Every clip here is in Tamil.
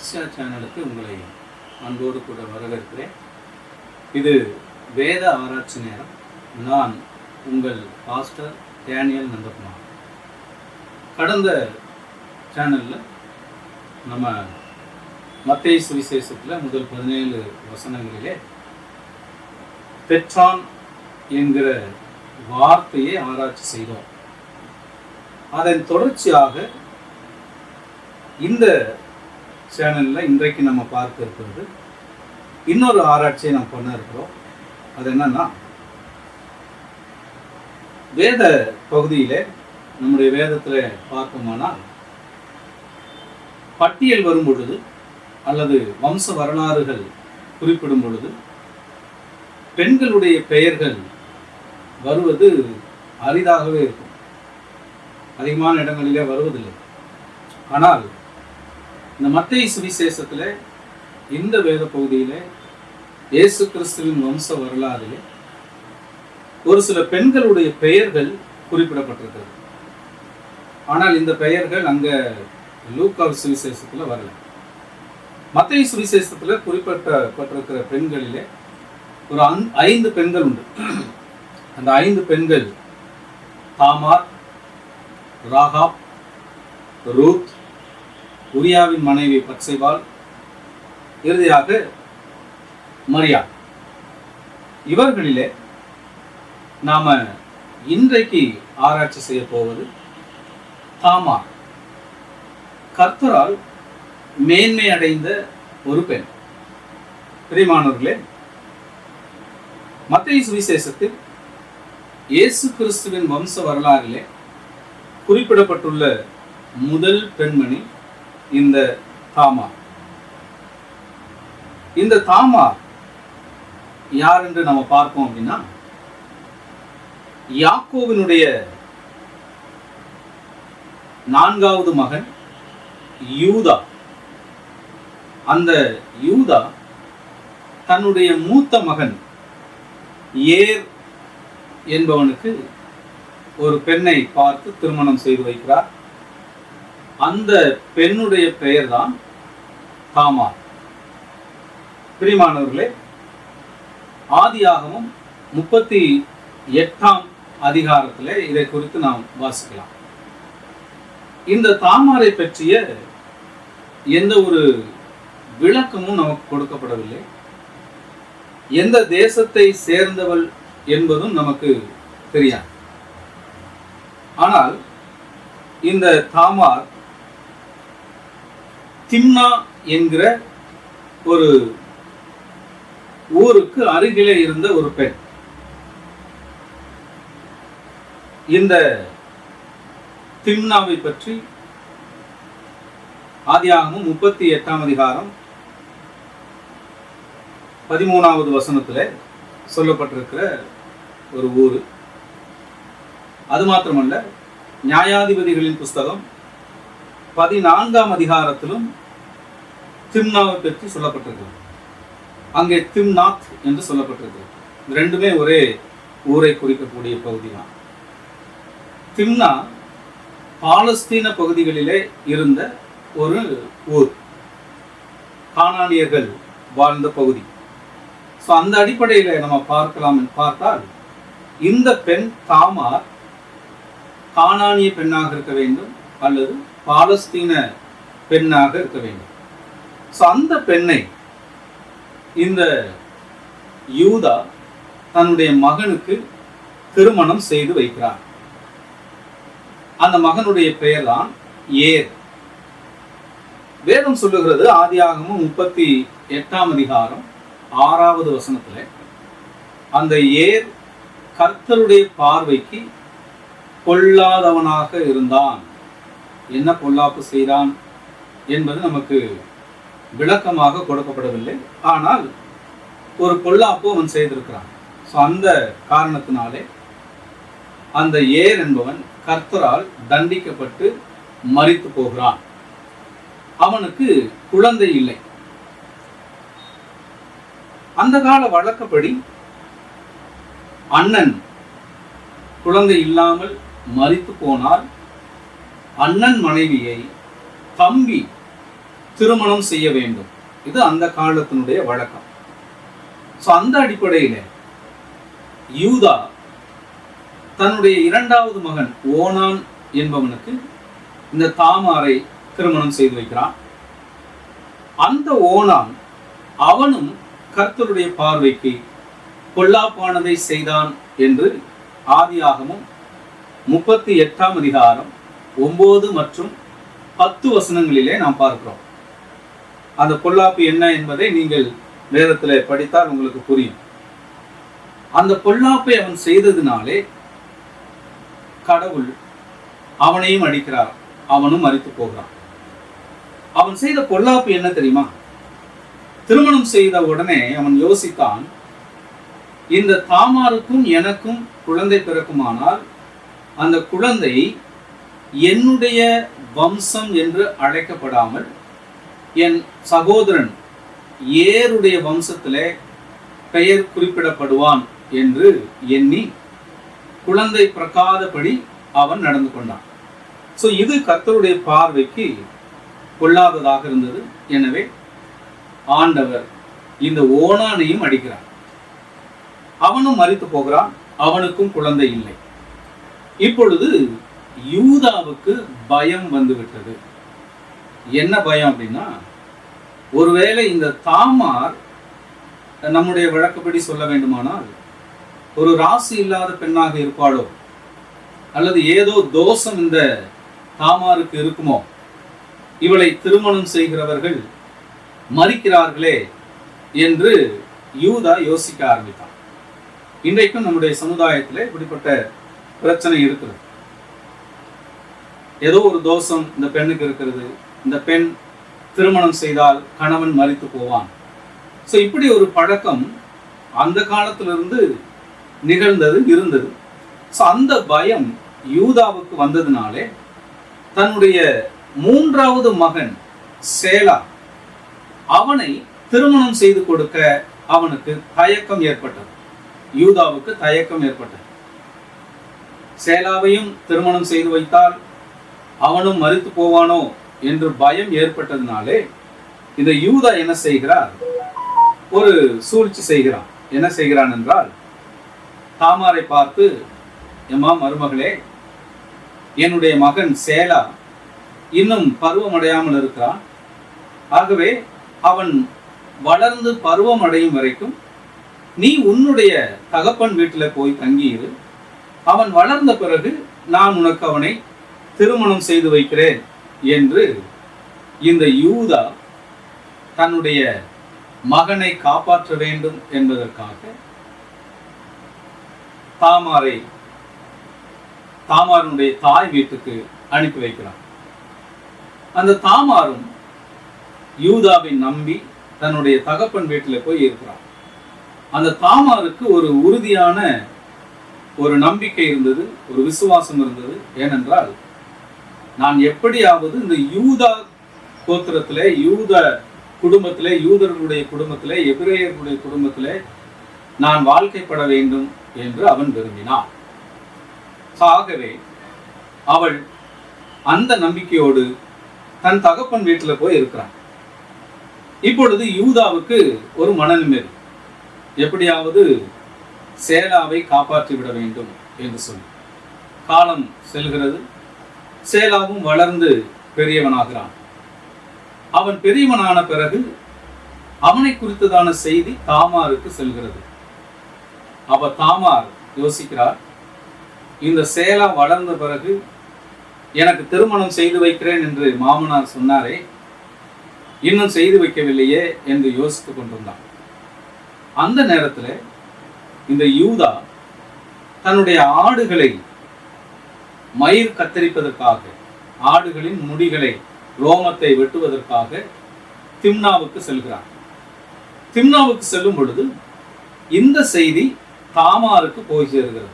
எக்ஸியா சேனலுக்கு உங்களை அன்போடு கூட வரவேற்கிறேன். இது வேத ஆராய்ச்சி நேரம். நான் உங்கள் பாஸ்டர் டேனியல் நந்தகுமார். கடந்த சேனலில் நம்ம மத்தேயு சுவிசேஷத்தில் முதல் 17 வசனங்களிலே பெட்ரான் என்கிற வார்த்தையை ஆராய்ச்சி செய்தோம். அதன் தொடர்ச்சியாக இந்த சேனலில் இன்றைக்கு நம்ம பார்க்க இருக்கிறது இன்னொரு ஆராய்ச்சியை நம்ம பண்ண இருக்கிறோம். அது என்னன்னா, வேத பகுதியில் நம்முடைய வேதத்தில் பார்ப்போமானால் பட்டியல் வரும் பொழுது அல்லது வம்ச வரலாறுகள் குறிப்பிடும் பொழுது பெண்களுடைய பெயர்கள் வருவது அரிதாகவே இருக்கும். அதிகமான இடங்களிலே வருவதில்லை. ஆனால் இந்த மத்தேயு சுவிசேஷத்தில் இந்த வேத பகுதியில் இயேசு கிறிஸ்துவின் வம்ச வரலாறிலே ஒரு சில பெண்களுடைய பெயர்கள் குறிப்பிடப்பட்டிருக்கிறது. ஆனால் இந்த பெயர்கள் அங்கே லூக்கா சுவிசேஷத்தில் வரல. மத்தேயு சுவிசேஷத்தில் குறிப்பிடப்பட்டிருக்கிற பெண்களிலே ஒரு 5 பெண்கள் உண்டு. அந்த 5 பெண்கள் தாமார், ராகாப், ரூத், உரியாவின் மனைவி பத்சேபாள், இறுதியாக மரியாள். இவர்களிலே நாம இன்றைக்கு ஆராய்ச்சி செய்ய போவது தாமார். கர்த்தரால் மேன்மை அடைந்த ஒரு பெண். பிரியமானவர்களே, மத்தேயு சுவிசேஷத்தில் இயேசு கிறிஸ்துவின் வம்ச வரலாறிலே குறிப்பிடப்பட்டுள்ள முதல் பெண்மணி இந்த தாமார். இந்த தாமார் யார் என்று நம்ம பார்ப்போம் அப்படின்னா, யாக்கோவினுடைய 4வது மகன் யூதா. அந்த யூதா தன்னுடைய மூத்த மகன் ஏர் என்பவனுக்கு ஒரு பெண்ணை பார்த்து திருமணம் செய்து வைக்கிறார். அந்த பெண்ணுடைய பெயர்தான் தாமார். பிரியமானவர்களே, ஆதியாகமம் 38ஆம் அதிகாரத்தில் இதை குறித்து நாம் வாசிக்கலாம். இந்த தாமாரை பற்றிய எந்த ஒரு விளக்கமும் நமக்கு கொடுக்கப்படவில்லை. எந்த தேசத்தை சேர்ந்தவள் என்பதும் நமக்கு தெரியாது. ஆனால் இந்த தாமார் திம்னா என்கிற ஒரு ஊருக்கு அருகிலே இருந்த ஒரு பெண். இந்த திம்னாவை பற்றி ஆதியாகமம் 38ஆம் அதிகாரம் 13வது வசனத்தில் சொல்லப்பட்டிருக்கிற ஒரு ஊர். அது மாத்திரமல்ல, நியாயாதிபதிகளின் புஸ்தகம் 14ஆம் அதிகாரத்திலும் திம்னாவை பற்றி சொல்லப்பட்டிருக்கிறது. அங்கே திம்னாத் என்று சொல்லப்பட்டிருக்கிறது. ரெண்டுமே ஒரே ஊரை குறிக்கக்கூடிய பகுதி தான். திம்னா பாலஸ்தீன பகுதிகளிலே இருந்த ஒரு ஊர், கானானியர்கள் வாழ்ந்த பகுதி. ஸோ அந்த அடிப்படையில் நம்ம பார்த்தால் இந்த பெண் தாமார் கானானிய பெண்ணாக இருக்க வேண்டும் அல்லது பாலஸ்தீன பெண்ணாக இருக்க வேண்டும். ஸோ அந்த பெண்ணை இந்த யூதா தன்னுடைய மகனுக்கு திருமணம் செய்து வைக்கிறார். அந்த மகனுடைய பெயர் தான் ஏர். வேதம் சொல்லுகிறது, ஆதியாகமம் 38ஆம் அதிகாரம் 6வது வசனத்தில், அந்த ஏர் கர்த்தருடைய பார்வைக்கு பொல்லாதவனாக இருந்தான். என்ன பொல்லாப்பு செய்தான் என்பது நமக்கு விளக்கமாக கொடுக்கப்படவில்லை. ஆனால் ஒரு பொல்லாப்பு அவன் செய்திருக்கிறான். ஸோ அந்த காரணத்தினாலே அந்த ஏர் என்பவன் கர்த்தரால் தண்டிக்கப்பட்டு மரித்து போகிறான். அவனுக்கு குழந்தை இல்லை. அந்த கால வழக்கப்படி அண்ணன் குழந்தை இல்லாமல் மரித்து போனால் அண்ணன் மனைவியை தம்பி திருமணம் செய்ய வேண்டும். இது அந்த காலத்தினுடைய வழக்கம். அந்த அடிப்படையில் யூதா தன்னுடைய இரண்டாவது மகன் ஓனான் என்பவனுக்கு இந்த தாமாரை திருமணம் செய்து வைக்கிறான். அந்த ஓனான் அவனும் கர்த்தருடைய பார்வைக்கு பொல்லாப்பானதை செய்தான் என்று ஆதியாகமம் 38ஆம் அதிகாரம் 9 மற்றும் 10 வசனங்களிலே நாம் பார்க்கிறோம். அந்த பொல்லாப்பு என்ன என்பதை நீங்கள் வேதத்தில் படித்தால் உங்களுக்கு புரியும். அந்த பொல்லாப்பை அவன் செய்ததினாலே கடவுள் அவனையும் அடிக்கிறார், அவனும் மரித்து போகிறான். அவன் செய்த பொல்லாப்பு என்ன தெரியுமா? திருமணம் செய்த உடனே அவன் யோசித்தான், இந்த தாமாருக்கும் எனக்கும் குழந்தை பிறக்குமானால் அந்த குழந்தை என்னுடைய வம்சம் என்று அழைக்கப்படாமல் என் சகோதரன் ஏருடைய வம்சத்திலே பெயர் குறிப்பிடப்படுவான் என்று எண்ணி குழந்தை பிறக்காதபடி அவன் நடந்து கொண்டான். இது கர்த்தருடைய பார்வைக்கு கொள்ளாததாக இருந்தது. எனவே ஆண்டவர் இந்த ஓனானையும் அடிக்கிறார், அவனும் மரித்து போகிறான், அவனுக்கும் குழந்தை இல்லை. இப்பொழுது யூதாவுக்கு பயம் வந்துவிட்டது. என்ன பயம் அப்படின்னா, ஒருவேளை இந்த தாமார் நம்முடைய வழக்கப்படி சொல்ல வேண்டுமானால் ஒரு ராசி இல்லாத பெண்ணாக இருப்பாளோ, அல்லது ஏதோ தோஷம் இந்த தாமாருக்கு இருக்குமோ, இவளை திருமணம் செய்கிறவர்கள் மரிக்கிறார்களே என்று யூதா யோசிக்க ஆரம்பித்தான். இன்றைக்கும் நம்முடைய சமுதாயத்தில் இப்படிப்பட்ட பிரச்சனை இருக்கிறது. ஏதோ ஒரு தோஷம் இந்த பெண்ணுக்கு இருக்கிறது, இந்த பெண் திருமணம் செய்தால் கணவன் மரித்து போவான். இப்படி ஒரு பழக்கம் அந்த காலத்திலிருந்து நிகழ்ந்தது, இருந்தது. அந்த பயம் யூதாவுக்கு வந்ததினாலே தன்னுடைய மூன்றாவது மகன் சேலா, அவனை திருமணம் செய்து கொடுக்க அவனுக்கு தயக்கம் ஏற்பட்டது. யூதாவுக்கு தயக்கம் ஏற்பட்டது. சேலாவையும் திருமணம் செய்து வைத்தால் அவனும் மரித்து போவானோ என்று பயம் ஏற்பட்டதினாலே இந்த யூதா என்ன செய்கிறார்? ஒரு சூழ்ச்சி செய்கிறான். என்ன செய்கிறான் என்றால், தாமாரை பார்த்து, எம்மா மருமகளே, என்னுடைய மகன் சேலா இன்னும் பருவம் அடையாமல் இருக்கிறான். ஆகவே அவன் வளர்ந்து பருவம் அடையும் வரைக்கும் நீ உன்னுடைய தகப்பன் வீட்டில் போய் தங்கியிரு. அவன் வளர்ந்த பிறகு நான் உனக்கு அவனை திருமணம் செய்து வைக்கிறேன் என்று இந்த யூதா தன்னுடைய மகனை காப்பாற்ற வேண்டும் என்பதற்காக தாமாருடைய தாய் வீட்டுக்கு அனுப்பி வைக்கிறான். அந்த தாமாரும் யூதாவை நம்பி தன்னுடைய தகப்பன் வீட்டில் போய் இருக்கிறான். அந்த தாமாருக்கு ஒரு உறுதியான ஒரு நம்பிக்கை இருந்தது, ஒரு விசுவாசம் இருந்தது. ஏனென்றால், நான் எப்படியாவது இந்த யூதா கோத்திரத்திலே, யூத குடும்பத்திலே, யூதர்களுடைய குடும்பத்திலே, எபிரேயர்களுடைய குடும்பத்திலே நான் வாழ்க்கைப்பட வேண்டும் என்று அவன் விரும்பினான். ஆகவே அவள் அந்த நம்பிக்கையோடு தன் தகப்பன் வீட்டில் போய் இருக்கிறான். இப்பொழுது யூதாவுக்கு ஒரு மனநிம்மதி, எப்படியாவது சேலாவை காப்பாற்றி விட வேண்டும் என்று சொல்லி காலம் செல்கிறது. சேலாவும் வளர்ந்து பெரியவனாகிறான். அவன் பெரியவனான பிறகு அவனை குறித்ததான செய்தி தாமாருக்கு செல்கிறது. அவ தாமார் யோசிக்கிறார், இந்த சேலா வளர்ந்த பிறகு எனக்கு திருமணம் செய்து வைக்கிறேன் என்று மாமனார் சொன்னாரே, இன்னும் செய்து வைக்கவில்லையே என்று யோசித்துக் கொண்டிருந்தான். அந்த நேரத்தில் இந்த யூதா தன்னுடைய ஆடுகளை மயிர் கத்தரிப்பதற்காக, ஆடுகளின் முடிகளை, ரோமத்தை வெட்டுவதற்காக திம்னாவுக்கு செல்கிறார். திம்னாவுக்கு செல்லும் பொழுது இந்த செய்தி தாமாருக்கு போய் சேர்கிறது.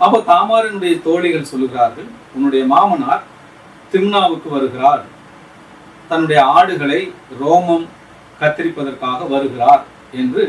அப்ப தாமாரினுடைய தோழிகள் சொல்லுகிறார்கள், உன்னுடைய மாமனார் திம்னாவுக்கு வருகிறார், தன்னுடைய ஆடுகளை ரோமம் கத்தரிப்பதற்காக வருகிறார் என்று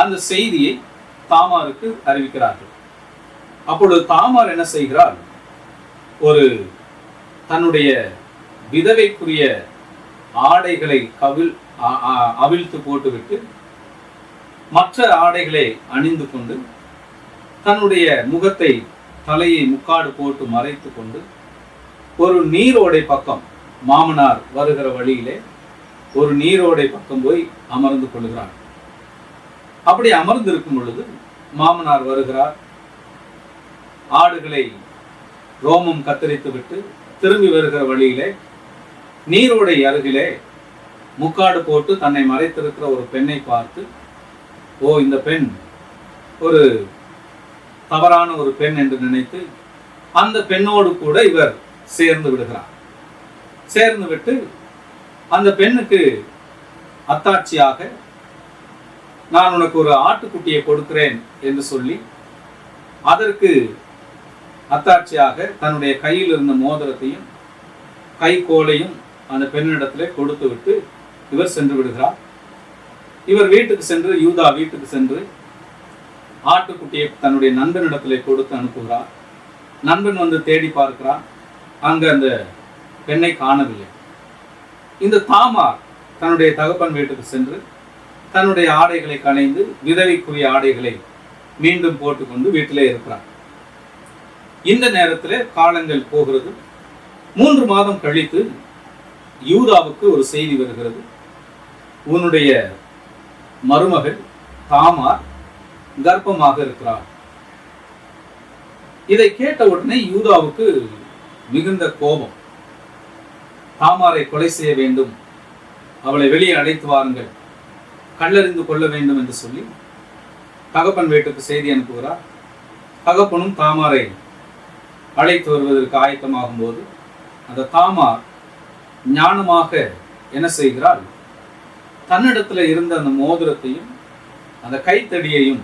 அந்த செய்தியை தாமாருக்கு அறிவிக்கிறார்கள். அப்பொழுது தாமார் என்ன செய்கிறார்? ஒரு தன்னுடைய விதவைக்குரிய ஆடைகளை அவிழ்த்து போட்டுவிட்டு மற்ற ஆடைகளை அணிந்து கொண்டு தன்னுடைய முகத்தை தலையை முக்காடு போட்டு மறைத்து கொண்டு ஒரு நீரோடை பக்கம், மாமனார் வருகிற வழியிலே ஒரு நீரோடை பக்கம் போய் அமர்ந்து கொள்கிறார். அப்படி அமர்ந்திருக்கும் பொழுது மாமனார் வருகிறார். ஆடுகளை ரோமம் கத்தரித்து விட்டு திரும்பி வருகிற வழியிலே நீரோடை அருகிலே முக்காடு போட்டு தன்னை மறைத்திருக்கிற ஒரு பெண்ணை பார்த்து, ஓ, இந்த பெண் ஒரு தவறான ஒரு பெண் என்று நினைத்து அந்த பெண்ணோடு கூட இவர் சேர்ந்து விடுகிறார். சேர்ந்து விட்டு அந்த பெண்ணுக்கு அத்தாட்சியாக, நான் உனக்கு ஒரு ஆட்டுக்குட்டியை கொடுக்கிறேன் என்று சொல்லி அதற்கு அத்தாட்சியாக தன்னுடைய கையில் இருந்த மோதிரத்தையும் கைகோலையும் அந்த பெண்ணிடத்திலே கொடுத்து விட்டு இவர் சென்று விடுகிறார். இவர் வீட்டுக்கு சென்று, யூதா வீட்டுக்கு சென்று ஆட்டுக்குட்டியை தன்னுடைய நண்பனிடத்திலே கொடுத்து அனுப்புகிறார். நண்பன் வந்து தேடி பார்க்கிறான். அங்கு அந்த பெண்ணை காணவில்லை. இந்த தாமார் தன்னுடைய தகப்பன் வீட்டுக்கு சென்று தன்னுடைய ஆடைகளை களைந்து விதவைக்குரிய ஆடைகளை மீண்டும் போட்டுக்கொண்டு வீட்டிலே இருக்கிறார். இந்த நேரத்தில் காலங்கள் போகிறது. 3 மாதம் கழித்து யூதாவுக்கு ஒரு செய்தி வருகிறது. உன்னுடைய மருமகள் தாமார் கர்ப்பமாக இருக்கிறார். இதை கேட்ட உடனே யூதாவுக்கு மிகுந்த கோபம். தாமாரை கொலை செய்ய வேண்டும், அவளை வெளியே அழைத்து வாருங்கள், கல்லறிந்து கொள்ள வேண்டும் என்று சொல்லி தகப்பன் வீட்டுக்கு செய்தி அனுப்புகிறார். தகப்பனும் தாமாரை அழைத்து வருவதற்கு ஆயத்தமாகும் போது அந்த தாமார் ஞானமாக என்ன செய்கிறாள், தன்னிடத்துல இருந்த அந்த மோதிரத்தையும் அந்த கைத்தடியையும்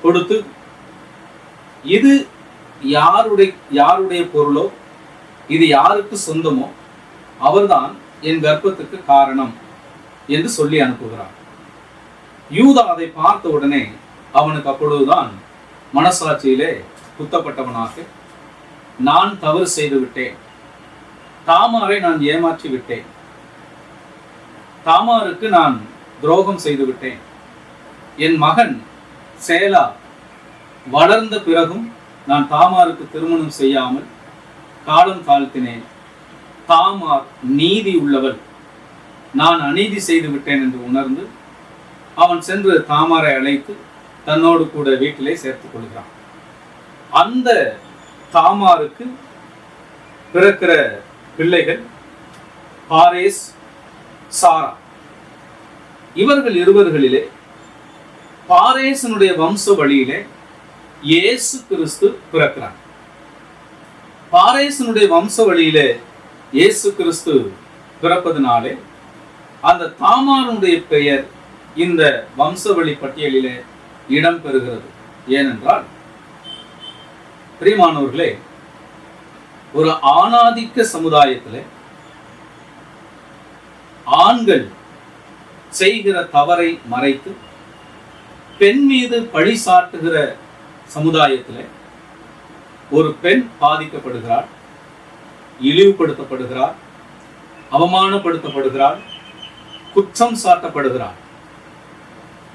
கொடுத்து, இது யாருடைய பொருளோ, இது யாருக்கு சொந்தமோ அவர்தான் என் கர்ப்பத்துக்கு காரணம் என்று சொல்லி அனுப்புகிறார். யூதா அதை பார்த்த உடனே அவனுக்கு அப்பொழுதுதான் மனசாட்சியிலே குத்தப்பட்டவனாக, நான் தவறு செய்து விட்டேன், தாமாரை நான் ஏமாற்றி விட்டேன், தாமாருக்கு நான் துரோகம் செய்து விட்டேன், என் மகன் சேலா வளர்ந்த பிறகும் நான் தாமாருக்கு திருமணம் செய்யாமல் காலம் தாழ்த்தினேன், தாமார் நீதி உள்ளவள், நான் அநீதி செய்து விட்டேன் என்று உணர்ந்து அவன் சென்று தாமாரை அழைத்து தன்னோடு கூட வீட்டிலே சேர்த்துக் கொள்கிறான். அந்த தாமாருக்கு பிறக்கிற பிள்ளைகள் பாரேஸ், சாரா. இவர்கள் இருவர்களிலே பாரேசனுடைய வம்ச வழியிலே இயேசு கிறிஸ்து பிறக்கிறார். பாரேசனுடைய வம்ச வழியிலே இயேசு கிறிஸ்து பிறப்பதனாலே அந்த தாமாருடைய பெயர் இந்த வம்சவழி பட்டியலிலே இடம் பெறுகிறது. ஏனென்றால் பிரியமானவர்களே, ஒரு ஆணாதிக்க சமுதாயத்திலே ஆண்கள் செய்கிற தவறை மறைத்து பெண் மீது பழி சாட்டுகிற சமுதாயத்திலே ஒரு பெண் பாதிக்கப்படுகிறாள், இழிவுபடுத்தப்படுகிறாள், அவமானப்படுத்தப்படுகிறாள், குற்றம் சாட்டப்படுகிறாள்.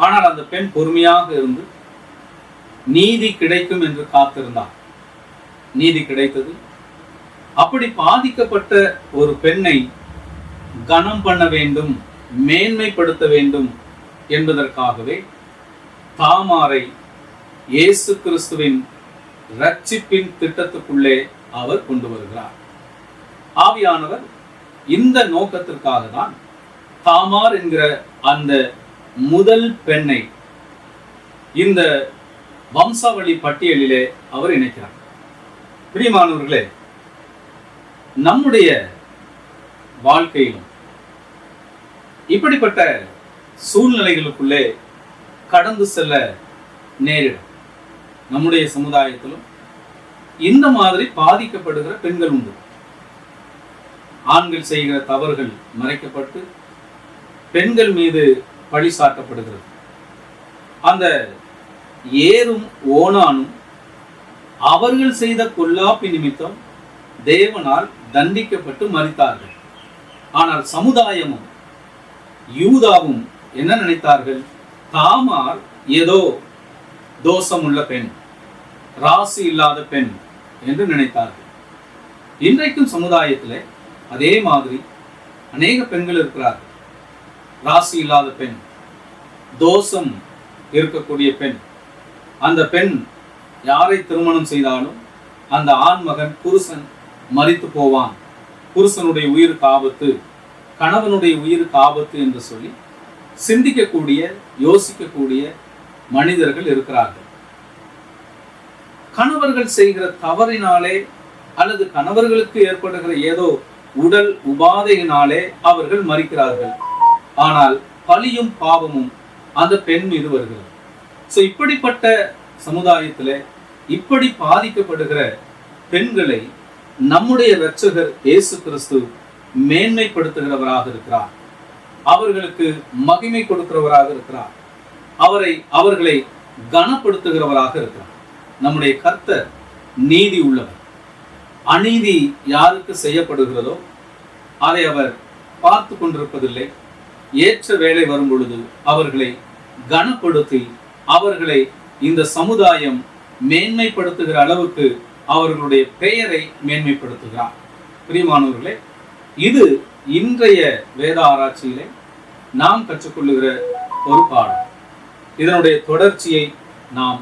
ஆனால் அந்த பெண் பொறுமையாக இருந்து நீதி கிடைக்கும் என்று காத்திருந்தார். நீதி கிடைத்தது. அப்படி பாதிக்கப்பட்ட ஒரு பெண்ணை கனம் பண்ண வேண்டும், மேன்மைப்படுத்த வேண்டும் என்பதற்காகவே தாமாரை இயேசு கிறிஸ்துவின் ரட்சிப்பின் திட்டத்துக்குள்ளே அவர் கொண்டு வருகிறார். ஆவியானவர் இந்த நோக்கத்திற்காக தான் தாமார் என்கிற அந்த முதல் பெண்ணை இந்த வம்சாவளி பட்டியலிலே அவர் இணைக்கிறார். பிரியமானவர்களே, நம்முடைய வாழ்க்கையிலும் இப்படிப்பட்ட சூழ்நிலைகளுக்குள்ளே கடந்து செல்ல நேரிடும். நம்முடைய சமுதாயத்திலும் இந்த மாதிரி பாதிக்கப்படுகிற பெண்கள் உண்டு. ஆண்கள் செய்கிற தவறுகள் மறைக்கப்பட்டு பெண்கள் மீது பழி சாட்டப்படுகிறது. அந்த ஏரும் ஓனானும் அவர்கள் செய்த கொல்லாப்பி நிமித்தம் தேவனால் தண்டிக்கப்பட்டு மரித்தார்கள். ஆனால் சமுதாயமும் யூதாவும் என்ன நினைத்தார்கள்? தாமார் ஏதோ தோஷம் உள்ள பெண், ராசி இல்லாத பெண் என்று நினைத்தார்கள். இன்றைக்கும் சமுதாயத்தில் அதே மாதிரி அநேக பெண்கள் இருக்கிறார்கள். ராசி இல்லாத பெண், தோஷம் இருக்கக்கூடிய பெண். அந்த பெண் யாரை திருமணம் செய்தாலும் அந்த ஆண்மகன் புருஷன் மரித்து போவான், புருஷனுடைய உயிருக்கு ஆபத்து, கணவனுடைய உயிருக்கு ஆபத்து என்று சொல்லி சிந்திக்கக்கூடிய, யோசிக்கக்கூடிய மனிதர்கள் இருக்கிறார்கள். கணவர்கள் செய்கிற தவறினாலே அல்லது கணவர்களுக்கு ஏற்படுகிற ஏதோ உடல் உபாதையினாலே அவர்கள் மரிக்கிறார்கள். ஆனால் பழியும் பாவமும் அந்த பெண் மீது வருகிறது. சோ இப்படிப்பட்ட சமுதாயத்தில் இப்படி பாதிக்கப்படுகிற பெண்களை நம்முடைய இரட்சகர் இயேசு கிறிஸ்து மேன்மைப்படுத்துகிறவராக இருக்கிறார். அவர்களுக்கு மகிமை கொடுக்கிறவராக இருக்கிறார். அவர்களை கனப்படுத்துகிறவராக இருக்கிறார். நம்முடைய கர்த்தர் நீதி உள்ளவர். அநீதி யாருக்கு செய்யப்படுகிறதோ அதை அவர் பார்த்து கொண்டிருப்பதில்லை. ஏற்ற வேலை வரும் பொழுது அவர்களை கனப்படுத்தி அவர்களை இந்த சமுதாயம் மேன்மைப்படுத்துகிற அளவுக்கு அவர்களுடைய பெயரை மேன்மைப்படுத்துகிறார். பிரியமானவர்களே, இது இன்றைய வேத ஆராய்ச்சியிலே நாம் கற்றுக்கொள்ளுகிற ஒரு பாடம். இதனுடைய தொடர்ச்சியை நாம்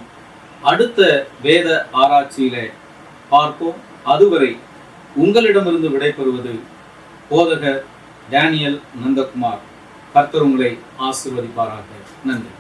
அடுத்த வேத ஆராய்ச்சியிலே பார்ப்போம். அதுவரை உங்களிடமிருந்து விடைபெறுவது போதகர் டேனியல் நந்தகுமார். கர்த்தர் உங்களை ஆசீர்வதிப்பாராக. நன்றி.